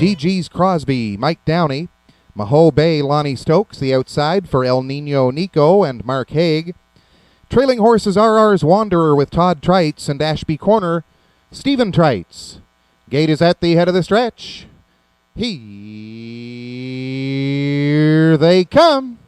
DG's Crosby, Mike Downey. Maho Bay, Lonnie Stokes, the outside for El Nino Nico and Mark Haig. Trailing horses RR's Wanderer with Todd Trites and Ashby Corner, Stephen Trites. Gate is at the head of the stretch. Here they come.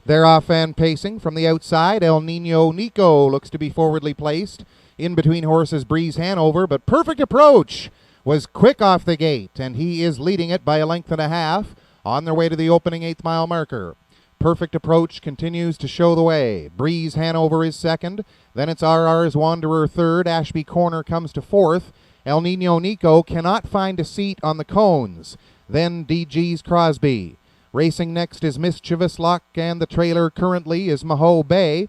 They're off and pacing from the outside. El Nino Nico looks to be forwardly placed. In between horses, Breeze Hanover, but Perfect Approach was quick off the gate, and he is leading it by a length and a half on their way to the opening 8th mile marker. Perfect Approach continues to show the way. Breeze Hanover is second. Then it's RR's Wanderer third. Ashby Corner comes to fourth. El Nino Nico cannot find a seat on the cones. Then DG's Crosby. Racing next is Mischievous Luck, and the trailer currently is Maho Bay.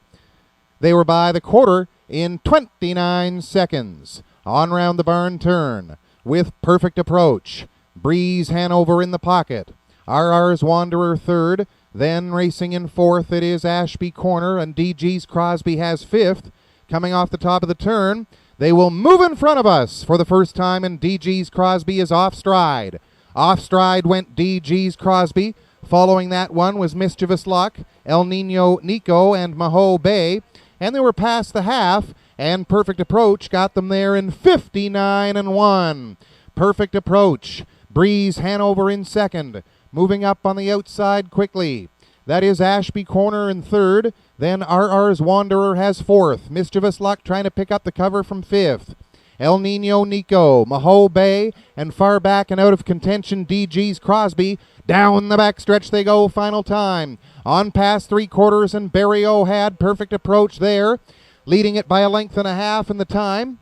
They were by the quarter in 29 seconds. On round the barn turn with Perfect Approach. Breeze Hanover in the pocket. RR's Wanderer third. Then racing in fourth, it is Ashby Corner, and DG's Crosby has fifth. Coming off the top of the turn, they will move in front of us for the first time, and DG's Crosby is off stride. Off stride went DG's Crosby. Following that one was Mischievous Luck, El Nino Nico, and Maho Bay. And they were past the half, and Perfect Approach got them there in 59-1. Perfect Approach. Breeze Hanover in second. Moving up on the outside quickly. That is Ashby Corner in third. Then RR's Wanderer has fourth. Mischievous Luck trying to pick up the cover from fifth. El Nino Nico, Maho Bay, and far back and out of contention, DG's Crosby. Down the backstretch they go, final time. On past 3/4, and Barrio had Perfect Approach there, leading it by a length and a half in the time.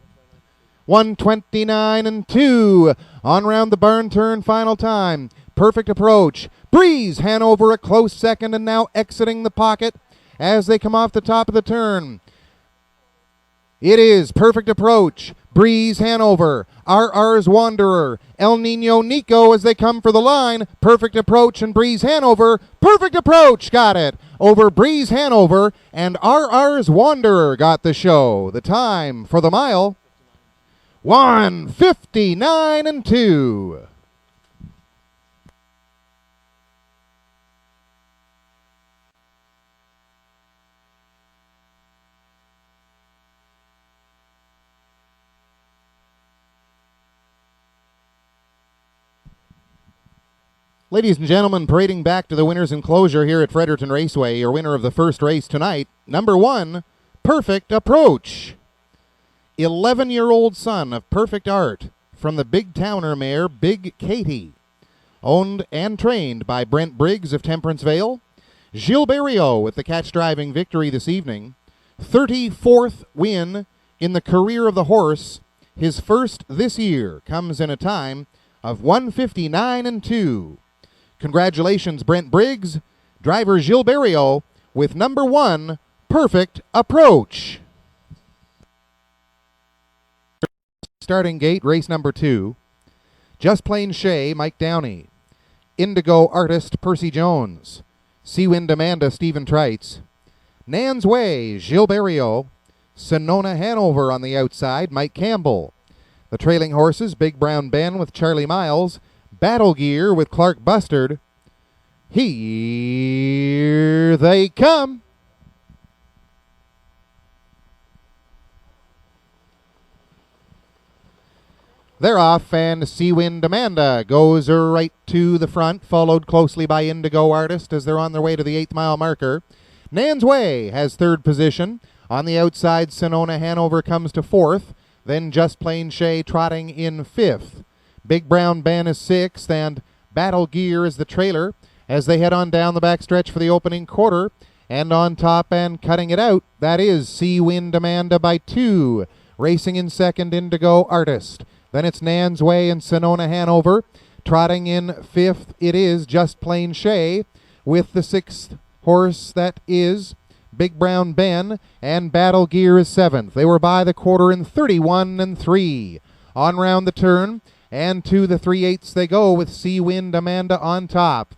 1:29-2. On round the barn turn, final time. Perfect Approach. Breeze Hanover a close second, and now exiting the pocket as they come off the top of the turn. It is Perfect Approach, Breeze Hanover, RR's Wanderer, El Nino Nico as they come for the line. Perfect Approach and Breeze Hanover. Perfect Approach got it over Breeze Hanover, and RR's Wanderer got the show. The time for the mile, 1:59-2. Ladies and gentlemen, parading back to the winner's enclosure here at Fredericton Raceway, your winner of the first race tonight, number 1, Perfect Approach. 11-year-old son of Perfect Art from the big towner mare Big Katie. Owned and trained by Brent Briggs of Temperance Vale. Gilles Barrio with the catch-driving victory this evening. 34th win in the career of the horse. His first this year comes in a time of 1:59-2. Congratulations, Brent Briggs. Driver Gilles Barrio with number 1, Perfect Approach. Starting gate, race number 2. Just Plain Shay, Mike Downey. Indigo Artist, Percy Jones. Seawind Amanda, Stephen Trites. Nan's Way, Gilles Barrio. Sonona Hanover on the outside, Mike Campbell. The trailing horses, Big Brown Ben with Charlie Miles. Battle Gear with Clark Bustard. Here they come. They're off, and Seawind Amanda goes right to the front, followed closely by Indigo Artist as they're on their way to the 8th mile marker. Nan's Way has third position. On the outside, Sonona Hanover comes to fourth. Then Just Plain Shay trotting in fifth. Big Brown Ben is sixth, and Battle Gear is the trailer as they head on down the backstretch for the opening quarter. And on top and cutting it out, that is Seawind Amanda by 2. Racing in second, Indigo Artist. Then it's Nan's Way and Sonona Hanover. Trotting in fifth, it is Just Plain Shay with the 6th horse, that is Big Brown Ben, and Battle Gear is 7th. They were by the quarter in 31-3. On round the turn, and to the 3/8 they go with Seawind Amanda on top.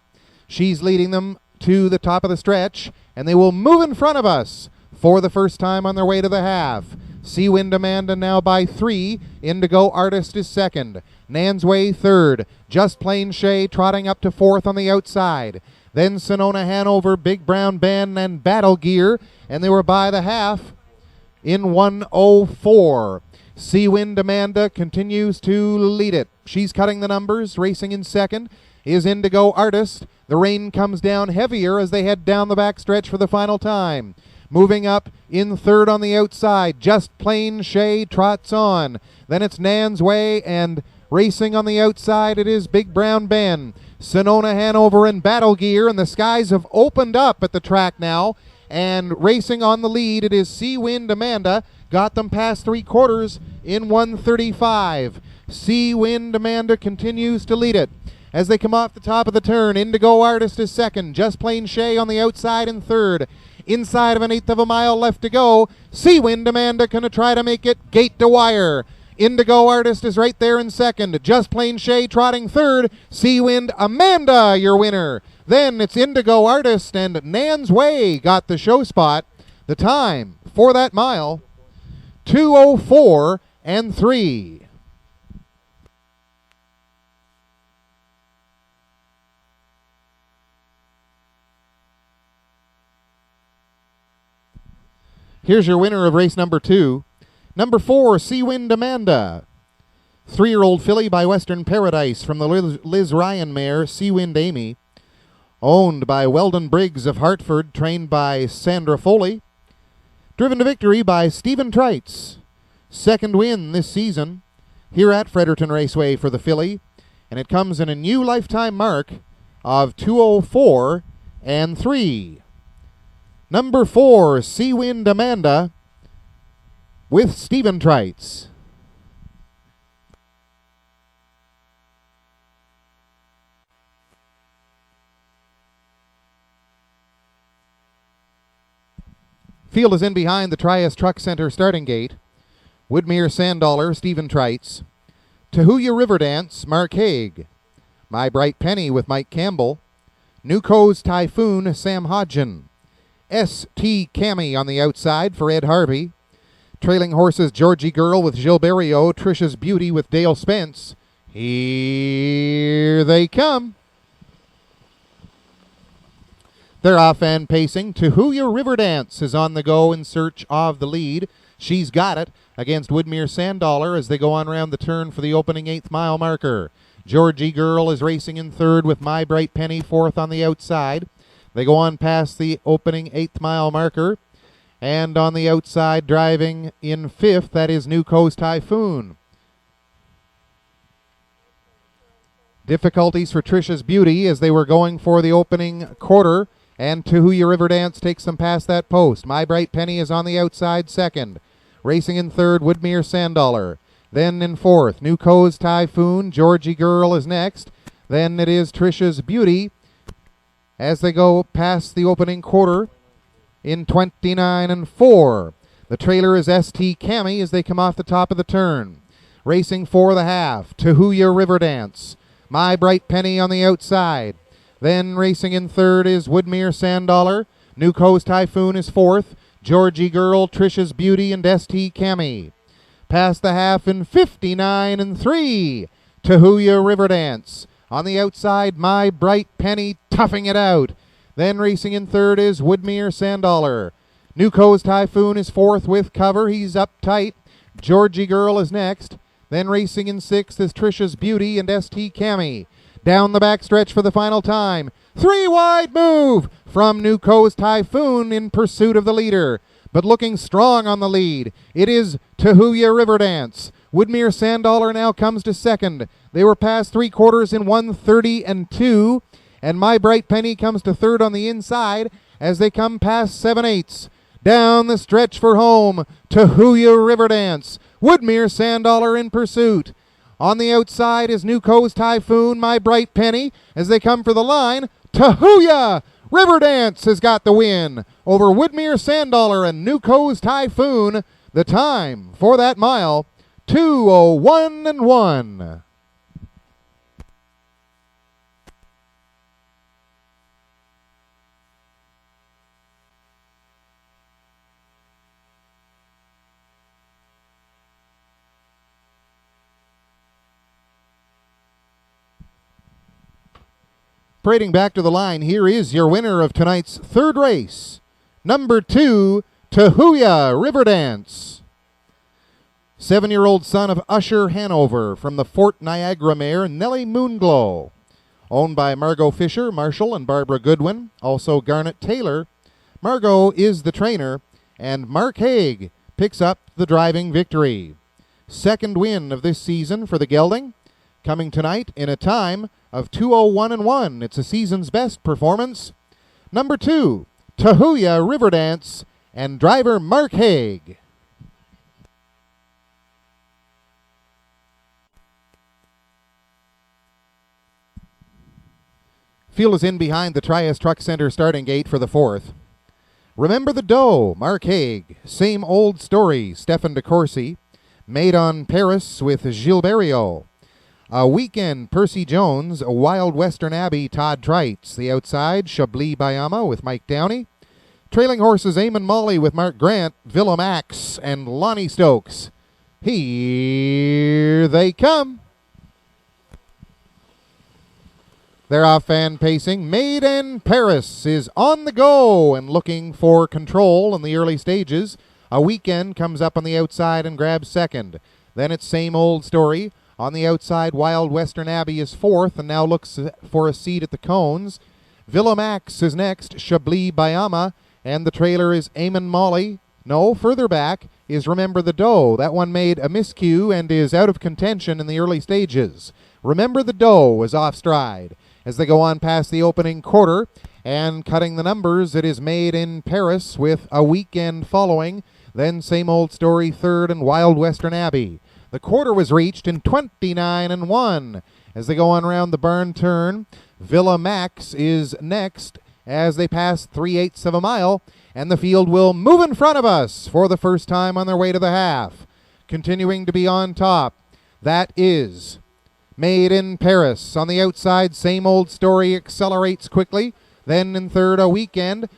She's leading them to the top of the stretch, and they will move in front of us for the first time on their way to the half. Seawind Amanda now by 3. Indigo Artist is second. Nansway third. Just Plain Shay trotting up to fourth on the outside. Then Sonona Hanover, Big Brown Ben, and Battle Gear, and they were by the half in 1:04. Seawind Amanda continues to lead it. She's cutting the numbers. Racing in second is Indigo Artist. The rain comes down heavier as they head down the backstretch for the final time. Moving up in third on the outside, Just Plain Shay trots on. Then it's Nansway, and racing on the outside it is Big Brown Ben. Sonona Hanover and Battle Gear, and the skies have opened up at the track now. And racing on the lead, it is Seawind Amanda. Got them past 3/4 in 1:35. Seawind Amanda continues to lead it. As they come off the top of the turn, Indigo Artist is second. Just Plain Shay on the outside in third. Inside of 1/8 of a mile left to go. Seawind Amanda going to try to make it gate to wire. Indigo Artist is right there in second. Just Plain Shay trotting third. Seawind Amanda, your winner. Then it's Indigo Artist, and Nansway got the show spot. The time for that mile, 2:04 and 3. Here's your winner of race number 2. Number 4, Seawind Amanda. 3-year-old filly by Western Paradise from the Liz Ryan mare, Seawind Amy. Owned by Weldon Briggs of Hartford, trained by Sandra Foley. Driven to victory by Stephen Trites. Second win this season here at Fredericton Raceway for the filly. And it comes in a new lifetime mark of 2:04 and 3. Number 4, Seawind Amanda with Stephen Trites. Field is in behind the Trias Truck Center starting gate. Woodmere Sandollar, Stephen Trites. Tahuya Riverdance, Mark Haig. My Bright Penny with Mike Campbell. Newco's Typhoon, Sam Hodgin. S.T. Cami on the outside for Ed Harvey. Trailing horses, Georgie Girl with Gilles Berriot, Trisha's Beauty with Dale Spence. Here they come. They're off and pacing. Tahuya Riverdance is on the go in search of the lead. She's got it against Woodmere Sandollar as they go on around the turn for the opening 8th mile marker. Georgie Girl is racing in third with My Bright Penny fourth on the outside. They go on past the opening 8th mile marker. And on the outside, driving in fifth, that is Newco's Typhoon. Difficulties for Trisha's Beauty as they were going for the opening quarter. And Tahuya Riverdance takes them past that post. My Bright Penny is on the outside second. Racing in third, Woodmere Sandollar. Then in fourth, Newco's Typhoon. Georgie Girl is next. Then it is Trisha's Beauty as they go past the opening quarter in 29 and 4. The trailer is S.T. Cami as they come off the top of the turn. Racing for the half, Tahuya Riverdance. My Bright Penny on the outside. Then racing in third is Woodmere Sandollar. Newco's Typhoon is fourth. Georgie Girl, Trisha's Beauty, and S.T. Cami. Past the half in 59 and 3. Tahuya Riverdance. On the outside, My Bright Penny toughing it out. Then racing in third is Woodmere Sandollar. Newco's Typhoon is fourth with cover. He's up tight. Georgie Girl is next. Then racing in sixth is Trisha's Beauty and S.T. Cami. Down the backstretch for the final time. 3 wide move from Newco's Typhoon in pursuit of the leader. But looking strong on the lead, it is Tahuya Riverdance. Woodmere Sandollar now comes to second. They were past 3/4 in 1:30 and 2. And My Bright Penny comes to third on the inside as they come past 7/8. Down the stretch for home, Tahuya Riverdance. Woodmere Sandollar in pursuit. On the outside is Newco's Typhoon, My Bright Penny. As they come for the line, Tahuya Riverdance has got the win over Woodmere Sandollar and Newco's Typhoon. The time for that mile, 2:01 and 1. Parading back to the line, here is your winner of tonight's third race, number 2, Tahuya Riverdance. 7-year-old son of Usher Hanover from the Fort Niagara mare Nellie Moonglow. Owned by Margot Fisher, Marshall, and Barbara Goodwin, also Garnet Taylor. Margot is the trainer, and Mark Haig picks up the driving victory. Second win of this season for the gelding, coming tonight in a time of 2:01.1. It's a season's best performance. Number 2, Tahuya Riverdance, and driver Mark Haig. Field is in behind the Trias Truck Center starting gate for the fourth. Remember the Doe, Mark Haig. Same Old Story, Stefan DeCourcy. Made on Paris with Gilles Barriot. A Weekend, Percy Jones. A Wild Western Abbey, Todd Trites. The outside, Chablis Bayama with Mike Downey. Trailing horses, Eamon Molly with Mark Grant, Villa Max, and Lonnie Stokes. Here they come. They're off and pacing. Made in Paris is on the go and looking for control in the early stages. A Weekend comes up on the outside and grabs second. Then it's Same Old Story. On the outside, Wild Western Abbey is fourth and now looks for a seat at the cones. Villa Max is next, Chablis Bayama, and the trailer is Eamon Molly. No, further back is Remember the Doe. That one made a miscue and is out of contention in the early stages. Remember the Doe is off stride. As they go on past the opening quarter and cutting the numbers, it is Made in Paris with A Weekend following. Then Same Old Story third and Wild Western Abbey. The quarter was reached in 29.1. As they go on around the barn turn, Villa Max is next as they pass 3/8 of a mile, and the field will move in front of us for the first time on their way to the half. Continuing to be on top, that is Made in Paris. On the outside, Same Old Story accelerates quickly. Then in third, A Weekend.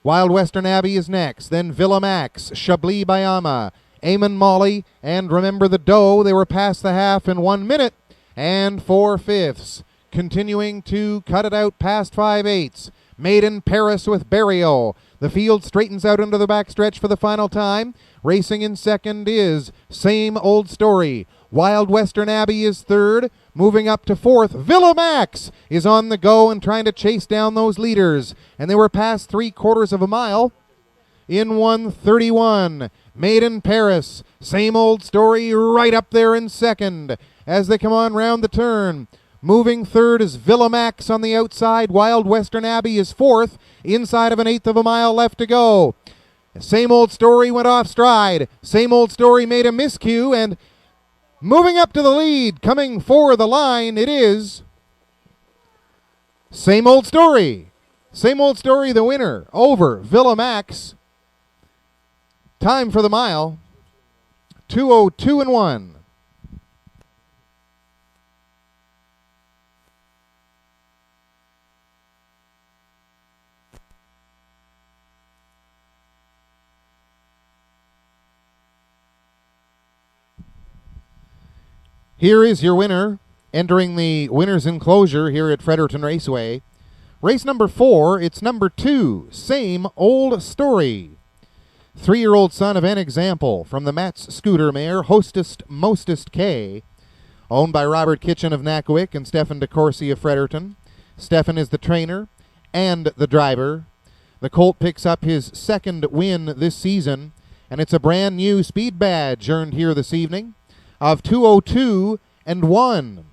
Wild Western Abbey is next. Then Villa Max, Chablis Bayama, Eamon Molly, and Remember the Doe. They were past the half in 1 minute and 4/5. Continuing to cut it out past 5/8. Made in Paris with Barrio. The field straightens out into the backstretch for the final time. Racing in second is Same Old Story. Wild Western Abbey is third. Moving up to fourth, Villa Max is on the go and trying to chase down those leaders. And they were past 3/4 of a mile in 1:31. Made in Paris. Same Old Story right up there in second as they come on round the turn. Moving third is Villa Max on the outside. Wild Western Abbey is fourth. Inside of 1/8 of a mile left to go. Same Old Story went off stride. Same Old Story made a miscue and moving up to the lead, coming for the line, it is Same Old Story. Same Old Story, the winner, over Villa Max. Time for the mile, 2:02.1. Here is your winner, entering the winner's enclosure here at Fredericton Raceway. Race number 4, it's number 2, Same Old Story. 3-year-old son of An Example from the Mats Scooter mare, Hostest Mostest K, owned by Robert Kitchen of Nakowick and Stefan DeCourcy of Fredericton. Stefan is the trainer and the driver. The colt picks up his second win this season, and it's a brand new speed badge earned here this evening of 2:02.1.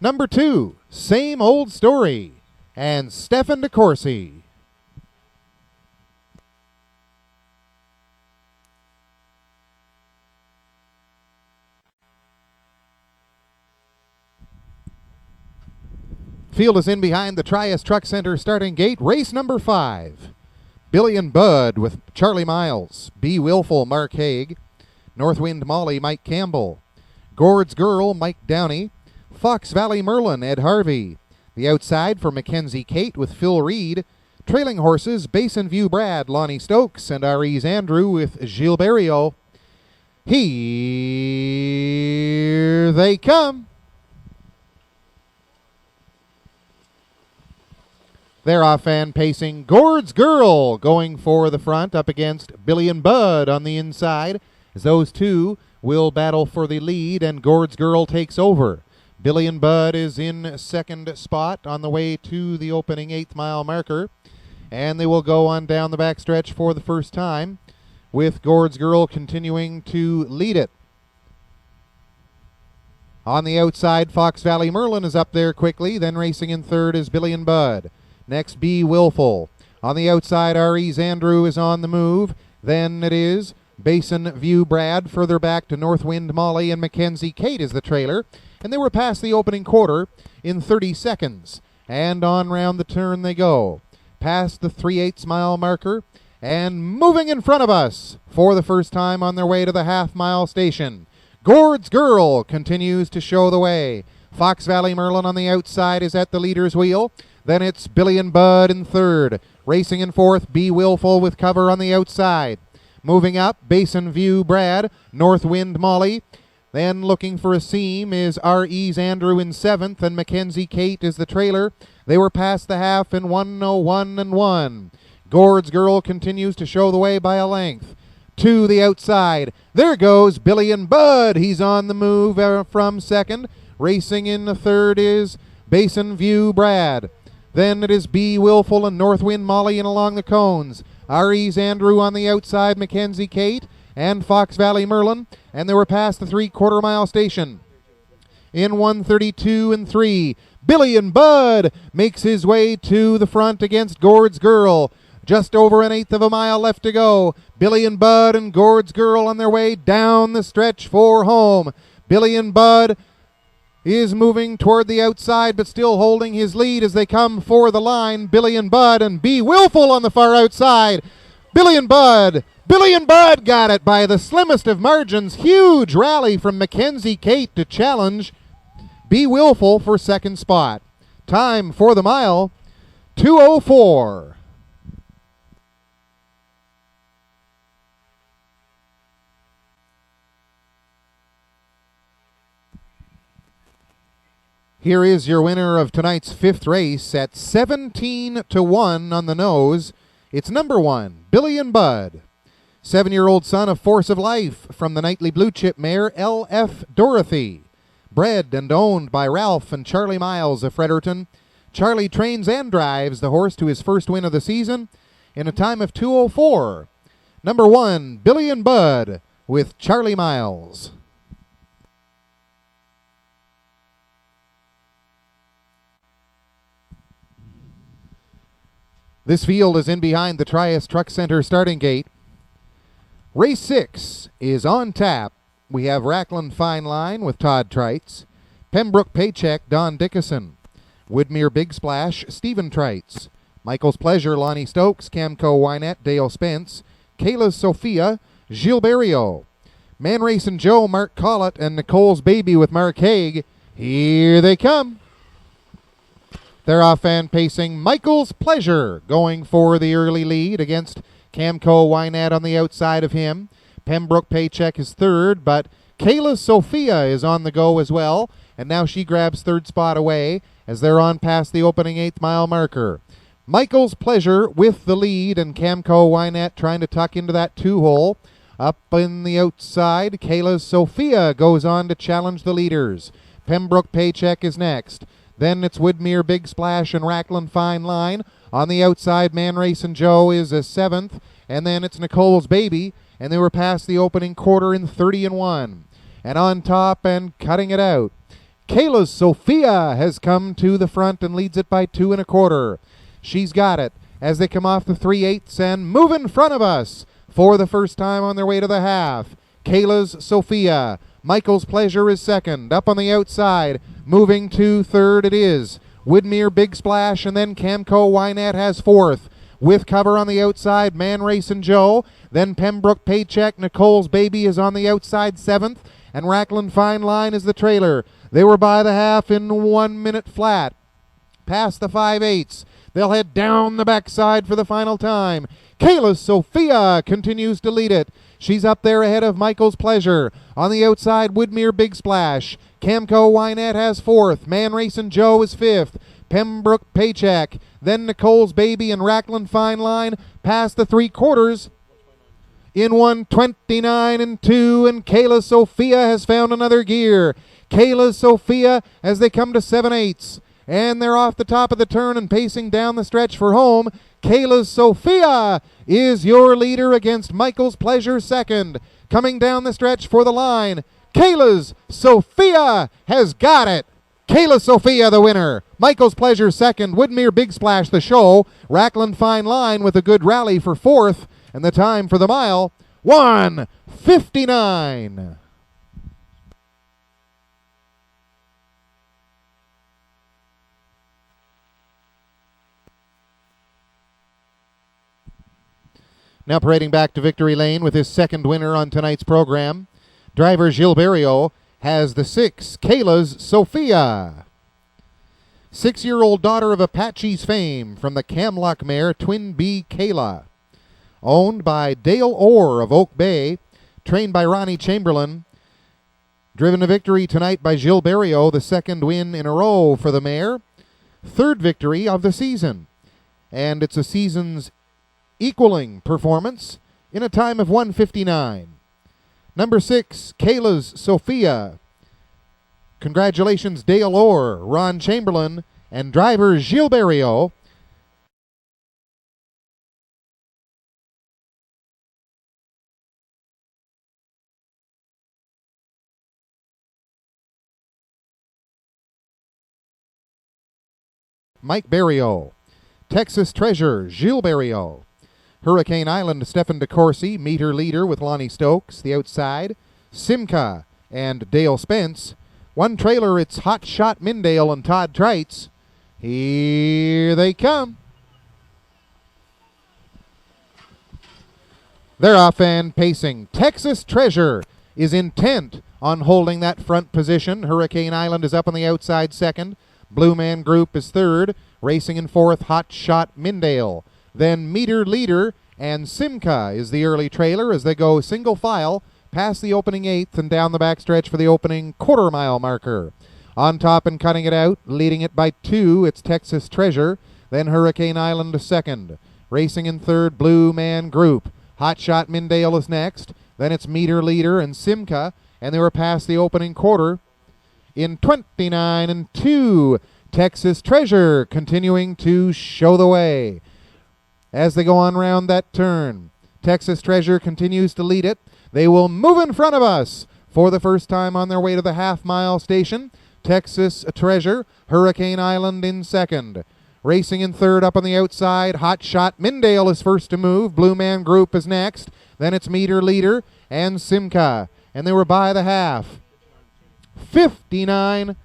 Number 2, Same Old Story, and Stefan DeCourcy. Field is in behind the Trias Truck Center starting gate. Race number 5. Billy and Bud with Charlie Miles. Be Willful, Mark Haig. Northwind Molly, Mike Campbell. Gord's Girl, Mike Downey. Fox Valley Merlin, Ed Harvey. The outside for Mackenzie Kate with Phil Reed. Trailing horses, Basin View Brad, Lonnie Stokes, and RE's Andrew with Gilles Barriot. Here they come. They're off and pacing. Gord's Girl going for the front up against Billy and Bud on the inside, as those two will battle for the lead, and Gord's Girl takes over. Billy and Bud is in second spot on the way to the opening 8th mile marker, and they will go on down the backstretch for the first time, with Gord's Girl continuing to lead it. On the outside, Fox Valley Merlin is up there quickly. Then racing in third is Billy and Bud. Next, Be Willful. On the outside, R.E.'s Andrew is on the move. Then it is Basin View Brad. Further back to Northwind Molly and Mackenzie Kate is the trailer. And they were past the opening quarter in 30 seconds. And on round the turn they go. Past the 3/8 mile marker. And moving in front of us for the first time on their way to the half-mile station. Gord's Girl continues to show the way. Fox Valley Merlin on the outside is at the leader's wheel. Then it's Billy and Bud in third. Racing in fourth, Be Willful with cover on the outside. Moving up, Basin View Brad, Northwind Molly. Then looking for a seam is R.E.'s Andrew in seventh, and Mackenzie Kate is the trailer. They were past the half in 1:01.1. Gord's Girl continues to show the way by a length. To the outside, there goes Billy and Bud. He's on the move from second. Racing in the third is Basin View Brad. Then it is Be Willful and Northwind Molly in along the cones. R.E.'s Andrew on the outside, Mackenzie Kate, and Fox Valley Merlin. And they were past the 3/4 mile station. In 1:32.3, Billy and Bud makes his way to the front against Gord's Girl. Just over 1/8 of a mile left to go. Billy and Bud and Gord's Girl on their way down the stretch for home. Billy and Bud is moving toward the outside, but still holding his lead as they come for the line. Billy and Bud and Be Willful on the far outside. Billy and Bud got it by the slimmest of margins. Huge rally from Mackenzie Kate to challenge Be Willful for second spot. Time for the mile, 2:04. Here is your winner of tonight's 5th race at 17-1 on the nose. It's number 1, Billy and Bud. 7-year-old son of Force of Life from the nightly blue chip mare L.F. Dorothy. Bred and owned by Ralph and Charlie Miles of Fredericton. Charlie trains and drives the horse to his first win of the season in a time of 2:04. Number 1, Billy and Bud with Charlie Miles. This field is in behind the Trias Truck Center starting gate. Race 6 is on tap. We have Racklin Fine Line with Todd Trites, Pembroke Paycheck, Don Dickinson, Woodmere Big Splash, Stephen Trites, Michael's Pleasure, Lonnie Stokes, Camco Wynette, Dale Spence, Kayla's Sophia, Gilles Barrio, Man Racing Joe, Mark Collett, and Nicole's Baby with Mark Haig. Here they come. They're off and pacing. Michael's Pleasure going for the early lead against Camco Wynette on the outside of him. Pembroke Paycheck is third, but Kayla Sophia is on the go as well, and now she grabs third spot away as they're on past the opening 8th mile marker. Michael's Pleasure with the lead, and Camco Wynette trying to tuck into that 2-hole. Up in the outside, Kayla Sophia goes on to challenge the leaders. Pembroke Paycheck is next. Then it's Woodmere Big Splash and Racklin Fine Line. On the outside, Man Racing Joe is a 7th. And then it's Nicole's Baby. And they were past the opening quarter in 30-1. And on top and cutting it out, Kayla's Sophia has come to the front and leads it by 2 1/4. She's got it as they come off the 3/8 and move in front of us for the first time on their way to the half. Kayla's Sophia. Michael's Pleasure is second. Up on the outside, moving to third it is Woodmere Big Splash, and then Camco Wynette has fourth. With cover on the outside, Man Racing Joe. Then Pembroke Paycheck, Nicole's Baby is on the outside 7th, and Racklin Fine Line is the trailer. They were by the half in 1 minute flat. Past the 5/8. They'll head down the backside for the final time. Kayla Sophia continues to lead it. She's up there ahead of Michael's Pleasure. On the outside, Woodmere Big Splash. Camco Wynette has fourth. Man Racing Joe is fifth. Pembroke Paycheck, then Nicole's Baby and Rackland Fine Line past the 3/4 in 1:29 and 2, and Kayla Sophia has found another gear. Kayla Sophia as they come to 7/8, and they're off the top of the turn and pacing down the stretch for home. Kayla Sophia is your leader against Michael's Pleasure second. Coming down the stretch for the line, Kayla's Sophia has got it. Kayla Sophia the winner. Michael's Pleasure second. Woodmere Big Splash the show. Rackland Fine Line with a good rally for fourth. And the time for the mile, 1:59. Now parading back to victory lane with his second winner on tonight's program. Driver Gilberto has the 6, Kayla's Sophia. 6-year-old daughter of Apache's fame from the Camlock mare Twin B Kayla. Owned by Dale Orr of Oak Bay, trained by Ronnie Chamberlain. Driven to victory tonight by Gilberto, the second win in a row for the mare. Third victory of the season. And it's a season's equaling performance in a time of 1:59. Number 6, Kayla's Sophia. Congratulations, Dale Orr, Ron Chamberlain, and driver Gilberto. Mike Barrio. Texas Treasure, Gilberto. Hurricane Island, Stefan DeCourcy, meter leader with Lonnie Stokes. The outside, Simca and Dale Spence. One trailer, it's Hot Shot Mindale and Todd Trites. Here they come. They're off and pacing. Texas Treasure is intent on holding that front position. Hurricane Island is up on the outside second. Blue Man Group is third. Racing in fourth, Hot Shot Mindale. Then Meter Leader and Simca is the early trailer as they go single file past the opening eighth and down the backstretch for the opening quarter-mile marker. On top and cutting it out, leading it by 2, it's Texas Treasure. Then Hurricane Island second. Racing in third, Blue Man Group. Hot Shot Mindale is next. Then it's Meter Leader and Simca, and they were past the opening quarter in 29 and 2. Texas Treasure continuing to show the way as they go on round that turn. Texas Treasure continues to lead it. They will move in front of us for the first time on their way to the half-mile station. Texas Treasure, Hurricane Island in second. Racing in third up on the outside, Hot Shot Mindale is first to move. Blue Man Group is next. Then it's Meter Leader and Simca. And they were by the half. 59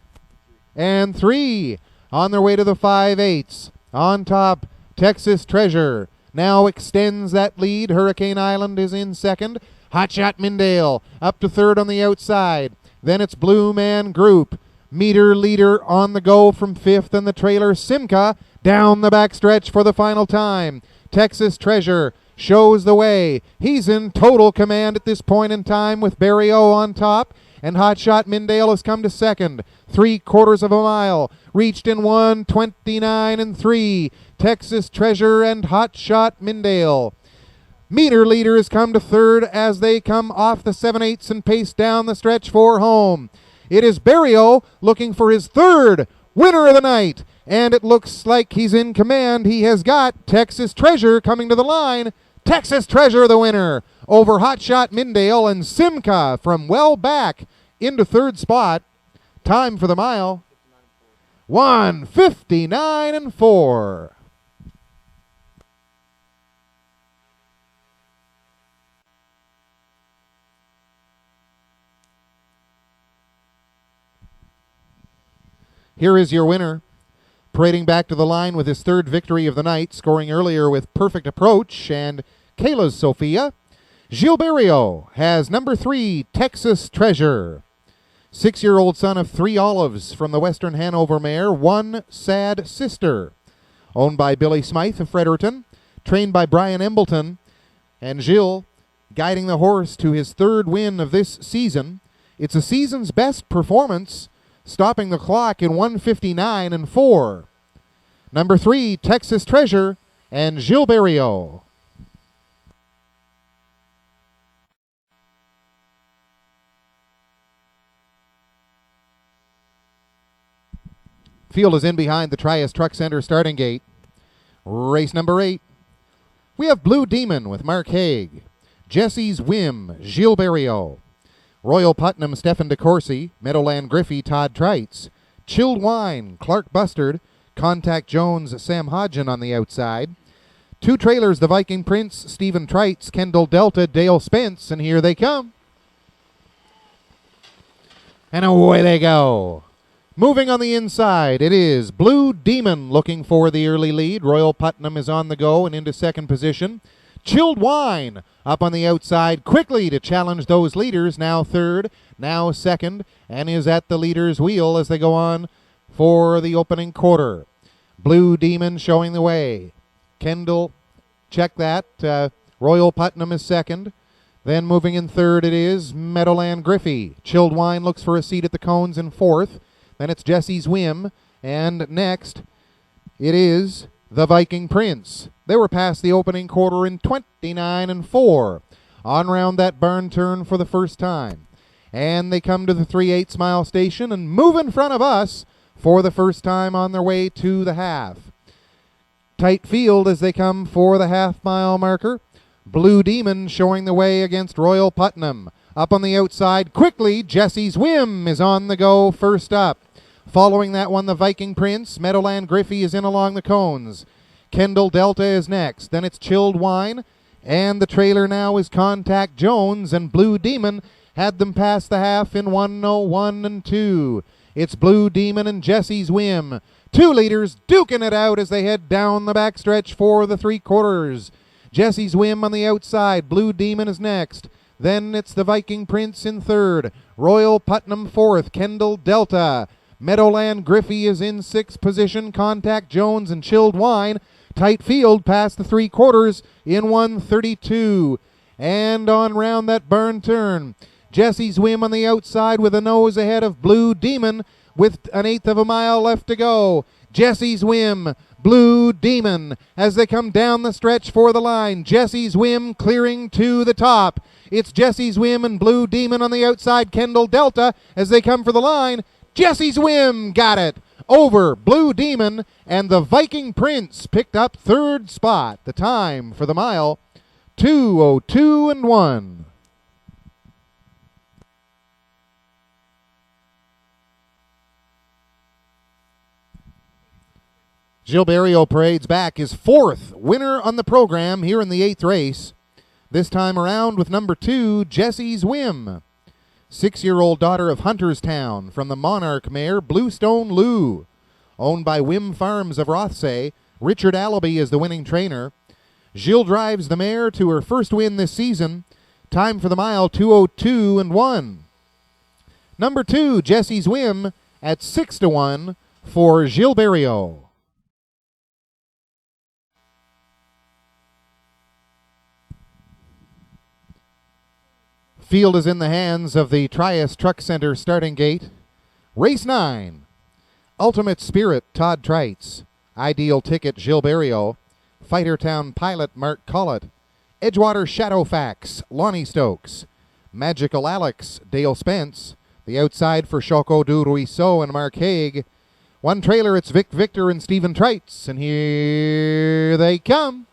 and 3 on their way to the 5/8. On top, Texas Treasure now extends that lead. Hurricane Island is in second. Hot Shot Mindale up to third on the outside. Then it's Blue Man Group. Meter Leader on the go from fifth, and the trailer Simca down the backstretch for the final time. Texas Treasure shows the way. He's in total command at this point in time with Barrio on top, and Hot Shot Mindale has come to second. 3/4 of a mile, reached in 1:29 and 3. Texas Treasure and Hot Shot Mindale. Meter Leader has come to third as they come off the 7/8 and pace down the stretch for home. It is Barrio looking for his third winner of the night, and it looks like he's in command. He has got Texas Treasure coming to the line. Texas Treasure the winner over Hot Shot Mindale and Simca from well back into third spot. Time for the mile, 1:59 and 4. Here is your winner, parading back to the line with his third victory of the night, scoring earlier with Perfect Approach and Kayla's Sophia. Gilberto has number 3, Texas Treasure. 6-year-old son of 3 Olives from the Western Hanover mare, One Sad Sister. Owned by Billy Smythe of Fredericton, trained by Brian Embleton, and Gilles guiding the horse to his third win of this season. It's a season's best performance, stopping the clock in 1:59 and 4. Number 3, Texas Treasure, and Gilles Barriot. Field is in behind the Trias Truck Center starting gate. Race number 8. We have Blue Demon with Mark Haig. Jesse's Whim, Gilles Barriot. Royal Putnam, Stephen DeCourcy. Meadowland Griffey, Todd Trites. Chilled Wine, Clark Bustard. Contact Jones, Sam Hodgen on the outside. 2 trailers, the Viking Prince, Stephen Trites. Kendall Delta, Dale Spence, and here they come. And away they go. Moving on the inside, it is Blue Demon looking for the early lead. Royal Putnam is on the go and into second position. Chilled Wine up on the outside quickly to challenge those leaders. Now third, now second, and is at the leader's wheel as they go on for the opening quarter. Blue Demon showing the way. Kendall, check that. Royal Putnam is second. Then moving in third, it is Meadowland Griffey. Chilled Wine looks for a seat at the cones in fourth. Then it's Jesse's Whim, and next it is the Viking Prince. They were past the opening quarter in 29-4. On round that barn turn for the first time. And they come to the 3/8 mile station and move in front of us for the first time on their way to the half. Tight field as they come for the half-mile marker. Blue Demon showing the way against Royal Putnam. Up on the outside, quickly, Jesse's Whim is on the go first up. Following that one, the Viking Prince. Meadowland Griffey is in along the cones. Kendall Delta is next. Then it's Chilled Wine. And the trailer now is Contact Jones. And Blue Demon had them past the half in 1:01 and 2. It's Blue Demon and Jesse's Whim. 2 leaders duking it out as they head down the backstretch for the 3/4. Jesse's Whim on the outside. Blue Demon is next. Then it's the Viking Prince in third. Royal Putnam fourth. Kendall Delta. Meadowland Griffey is in sixth position. Contact Jones and Chilled Wine. Tight field past the 3/4 in 1:32. And on round that barn turn, Jesse's Whim on the outside with a nose ahead of Blue Demon with an 1/8 of a mile left to go. Jesse's Whim, Blue Demon as they come down the stretch for the line. Jesse's Whim clearing to the top. It's Jesse's Whim and Blue Demon on the outside. Kendall Delta as they come for the line. Jesse's Whim got it over Blue Demon, and the Viking Prince picked up third spot. The time for the mile, 2:02 and 1. Gilles Barriot parades back, his 4th winner on the program here in the 8th race. This time around with number 2, Jesse's Whim. 6-year-old daughter of Hunterstown from the Monarch mare Bluestone Lou. Owned by Whim Farms of Rothsay, Richard Allaby is the winning trainer. Gilles drives the mare to her first win this season. Time for the mile, 2:02 and 1. Number 2, Jesse's Whim at 6-1 for Gilles Barriot. Field is in the hands of the Trias Truck Center starting gate. Race 9. Ultimate Spirit, Todd Trites. Ideal Ticket, Gilles Barriot. Fightertown Pilot, Mark Collett. Edgewater Shadowfax, Lonnie Stokes. Magical Alex, Dale Spence. The outside for Choco du Ruisseau and Mark Haig. 1 trailer, it's Vic Victor and Stephen Trites. And here they come.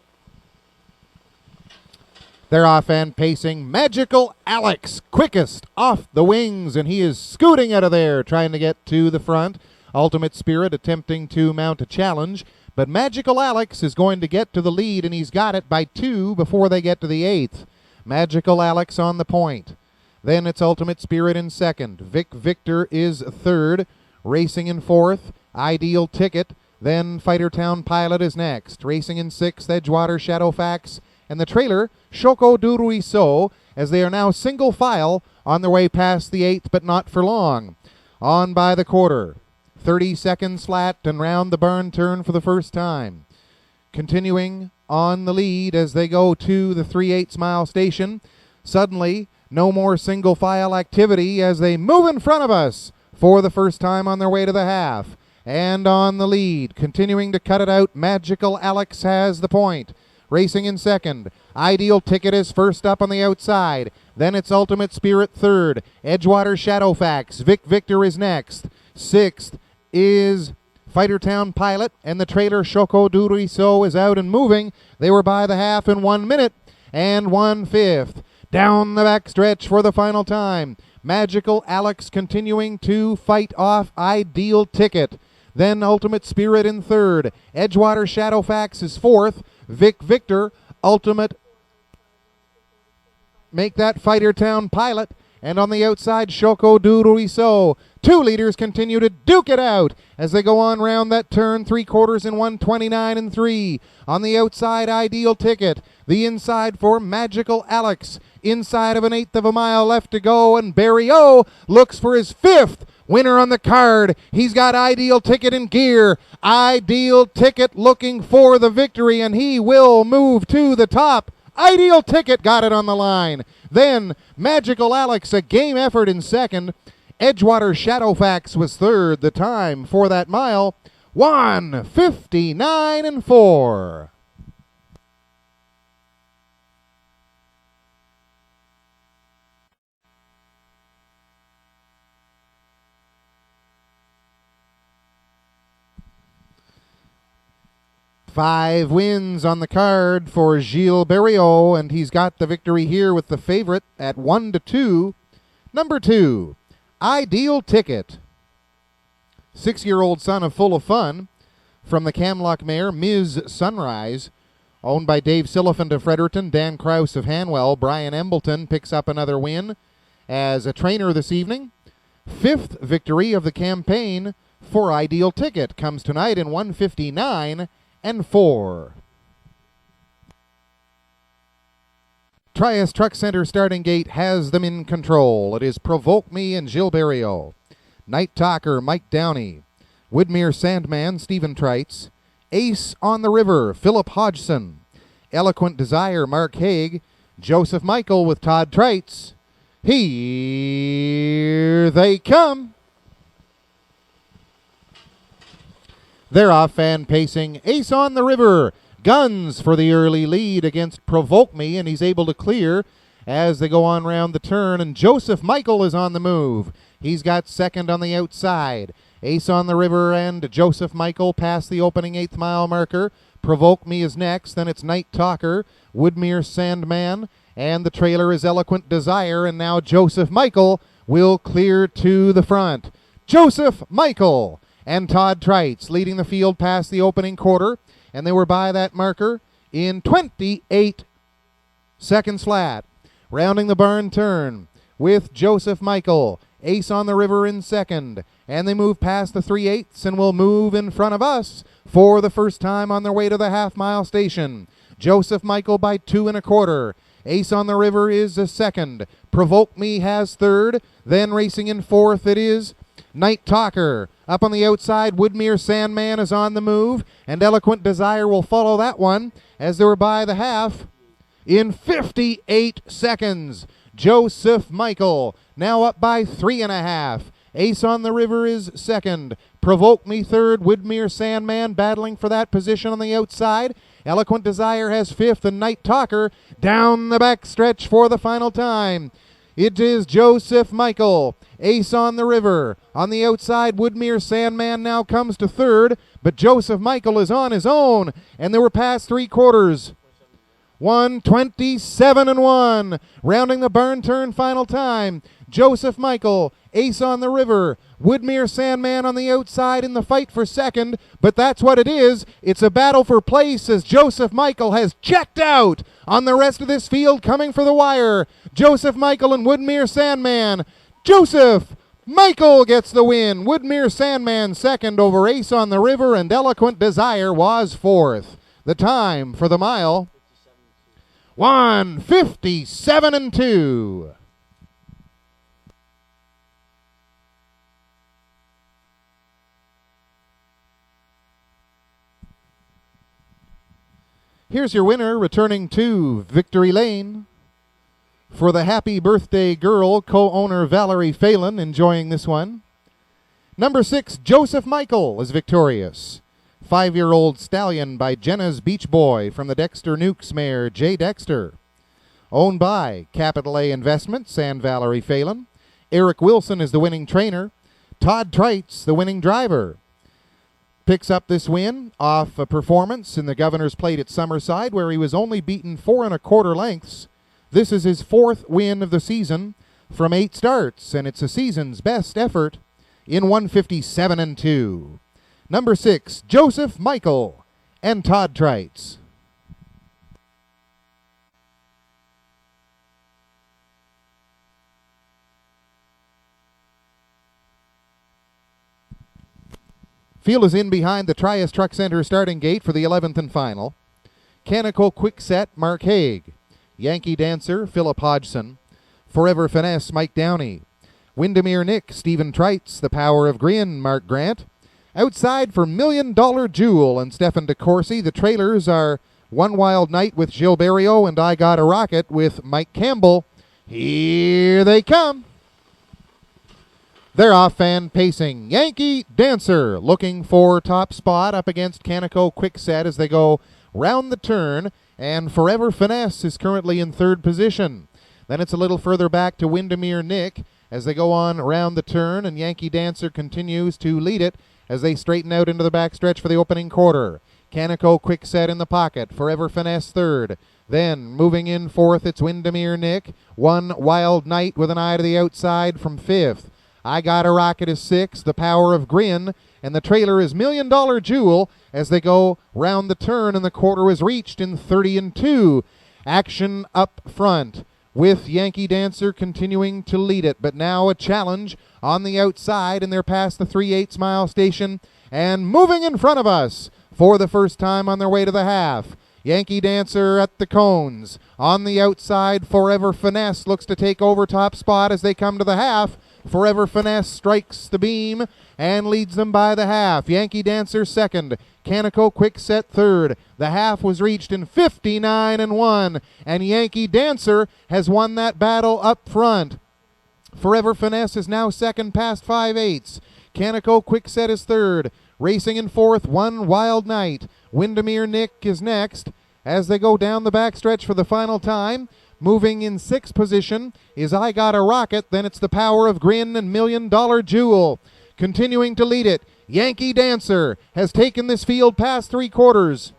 They're off and pacing. Magical Alex, quickest off the wings, and he is scooting out of there, trying to get to the front. Ultimate Spirit attempting to mount a challenge, but Magical Alex is going to get to the lead, and he's got it by 2 before they get to the 8th. Magical Alex on the point. Then it's Ultimate Spirit in second. Vic Victor is third. Racing in fourth, Ideal Ticket. Then Fightertown Pilot is next. Racing in sixth, Edgewater Shadowfax. And the trailer, Choco du Ruisseau, as they are now single file on their way past the 8th, but not for long. On by the quarter. 30 seconds flat and round the barn turn for the first time. Continuing on the lead as they go to the 3/8 mile station. Suddenly, no more single file activity as they move in front of us for the first time on their way to the half. and on the lead. Continuing to cut it out, Magical Alex has the point. Racing in second. Ideal Ticket is first up on the outside. Then it's Ultimate Spirit third. Edgewater Shadowfax. Vic Victor is next. Sixth is Fightertown Pilot, and the trailer Choco du Ruisseau is out and moving. They were by the half in 1 minute and 1/5. Down the back stretch for the final time. Magical Alex continuing to fight off Ideal Ticket. Then Ultimate Spirit in third. Edgewater Shadowfax is fourth. Vic Victor, Ultimate, make that Fightertown Pilot. And on the outside, Choco du Ruisseau. 2 leaders continue to duke it out as they go on round that turn, 3/4 in 1:29 and 3. On the outside, Ideal Ticket. The inside for Magical Alex. Inside of 1/8 of a mile left to go, and Barry O looks for his 5th winner on the card. He's got Ideal Ticket in gear. Ideal Ticket looking for the victory, and he will move to the top. Ideal Ticket got it on the line. Then Magical Alex, a game effort in second. Edgewater Shadowfax was third. The time for that mile, 1:59 and 4. Five wins on the card for Gilles Barriot, and he's got the victory here with the favorite at 1-2. Number 2, Ideal Ticket. 6-year-old son of Full of Fun from the Camlock mare Ms. Sunrise, owned by Dave Siliphant of Fredericton, Dan Krause of Hanwell. Brian Embleton picks up another win as a trainer this evening. 5th victory of the campaign for Ideal Ticket comes tonight in 1:59 and 4. Trias Truck Center starting gate has them in control. It is Provoke Me and Gilles Barriot. Night Talker, Mike Downey. Woodmere Sandman, Stephen Trites. Ace on the River, Philip Hodgson. Eloquent Desire, Mark Haig. Joseph Michael with Todd Trites. Here they come. They're off and pacing. Ace on the River. Guns for the early lead against Provoke Me, and he's able to clear as they go on round the turn, and Joseph Michael is on the move. He's got second on the outside. Ace on the River and Joseph Michael past the opening 8th mile marker. Provoke Me is next, then it's Night Talker, Woodmere Sandman, and the trailer is Eloquent Desire, and now Joseph Michael will clear to the front. Joseph Michael and Todd Trites leading the field past the opening quarter, and they were by that marker in 28 seconds flat. Rounding the barn turn with Joseph Michael. Ace on the River in second, and they move past the 3/8 and will move in front of us for the first time on their way to the half-mile station. Joseph Michael by 2 1/4. Ace on the River is a second. Provoke Me has third. Then racing in fourth it is Night Talker. Up on the outside, Woodmere Sandman is on the move, and Eloquent Desire will follow that one as they were by the half in 58 seconds. Joseph Michael now up by 3 1/2. Ace on the River is second. Provoke Me third. Woodmere Sandman battling for that position on the outside. Eloquent Desire has fifth, and Night Talker down the back stretch for the final time. It is Joseph Michael. Ace on the River. On the outside, Woodmere Sandman now comes to third, but Joseph Michael is on his own, and they were past 3/4. 1:27 and 1. Rounding the barn turn final time. Joseph Michael, Ace on the River, Woodmere Sandman on the outside in the fight for second, but that's what it is. It's a battle for place as Joseph Michael has checked out on the rest of this field coming for the wire. Joseph Michael and Woodmere Sandman. Joseph Michael gets the win. Woodmere Sandman second over Ace on the River, and Eloquent Desire was fourth. The time for the mile, 1:57 and 2. Here's your winner returning to Victory Lane. For the Happy Birthday Girl, co-owner Valerie Phelan enjoying this one. Number 6, Joseph Michael is victorious. 5-year-old Stallion by Jenna's Beach Boy from the Dexter Nukes mare J. Dexter. Owned by Capital A Investments and Valerie Phelan. Eric Wilson is the winning trainer. Todd Treitz, the winning driver. Picks up this win off a performance in the Governor's Plate at Summerside, where he was only beaten 4 1/4 lengths. This is his 4th win of the season from 8 starts, and it's a season's best effort in 157 2. Number 6, Joseph Michael and Todd Treitz. Field is in behind the Trias Truck Center starting gate for the 11th and final. Canico Quickset, Mark Haig. Yankee Dancer, Philip Hodgson. Forever Finesse, Mike Downey. Windermere Nick, Stephen Treitz. The Power of Green, Mark Grant. Outside for $1 Million Jewel and Stefan DeCourcy. The trailers are One Wild Night with Gilles Barrio and I Got a Rocket with Mike Campbell. Here they come. They're off and pacing. Yankee Dancer looking for top spot up against Canico Quickset as they go round the turn, and Forever Finesse is currently in 3rd position. Then it's a little further back to Windermere Nick as they go on round the turn, and Yankee Dancer continues to lead it as they straighten out into the backstretch for the opening quarter. Canico Quickset in the pocket, Forever Finesse 3rd. Then, moving in 4th, it's Windermere Nick. One Wild Night with an eye to the outside from 5th. I Got a Rocket is 6th, The Power of Grin, and the trailer is $1 Million Jewel as they go round the turn, and the quarter is reached in 30 2. Action up front with Yankee Dancer continuing to lead it, but now a challenge on the outside, and they're past the 3/8 mile station and moving in front of us for the first time on their way to the half. Yankee Dancer at the cones. On the outside, Forever Finesse looks to take over top spot as they come to the half. Forever Finesse strikes the beam and leads them by the half. Yankee Dancer 2nd. Canico Quickset 3rd. The half was reached in 59 1, and Yankee Dancer has won that battle up front. Forever Finesse is now 2nd past 5/8. Canico Quickset is 3rd. Racing in 4th, One Wild Night. Windermere Nick is next as they go down the backstretch for the final time. Moving in 6th position is I Got a Rocket. Then it's The Power of Grin and $1 Million Jewel. Continuing to lead it, Yankee Dancer has taken this field past 3/4.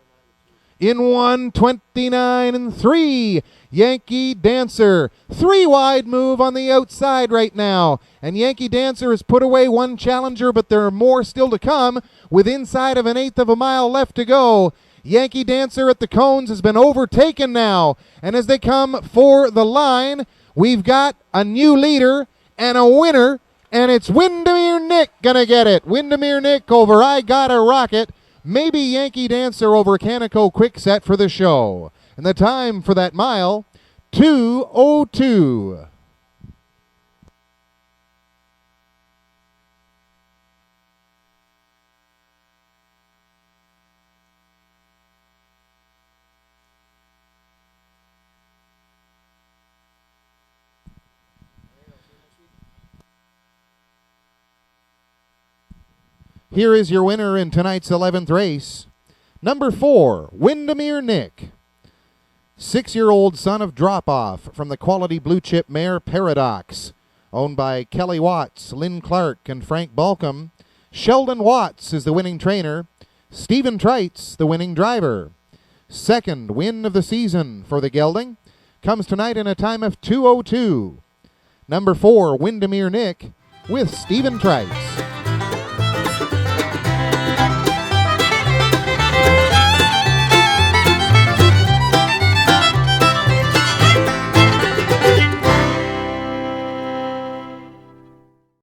In 129 3, Yankee Dancer. 3 wide move on the outside right now. And Yankee Dancer has put away one challenger, but there are more still to come with inside of 1/8 of a mile left to go. Yankee Dancer at the cones has been overtaken now. And as they come for the line, we've got a new leader and a winner, and it's Windermere Nick gonna get it. Windermere Nick over I Got a Rocket. Maybe Yankee Dancer over Canico Quickset for the show. And the time for that mile, 2:02. Here is your winner in tonight's 11th race. Number 4, Windermere Nick. 6-year-old son of Drop Off from the quality blue chip mare Paradox. Owned by Kelly Watts, Lynn Clark, and Frank Balcom. Sheldon Watts is the winning trainer. Stephen Treitz, the winning driver. 2nd win of the season for the gelding. Comes tonight in a time of 2:02. Number 4, Windermere Nick with Stephen Treitz.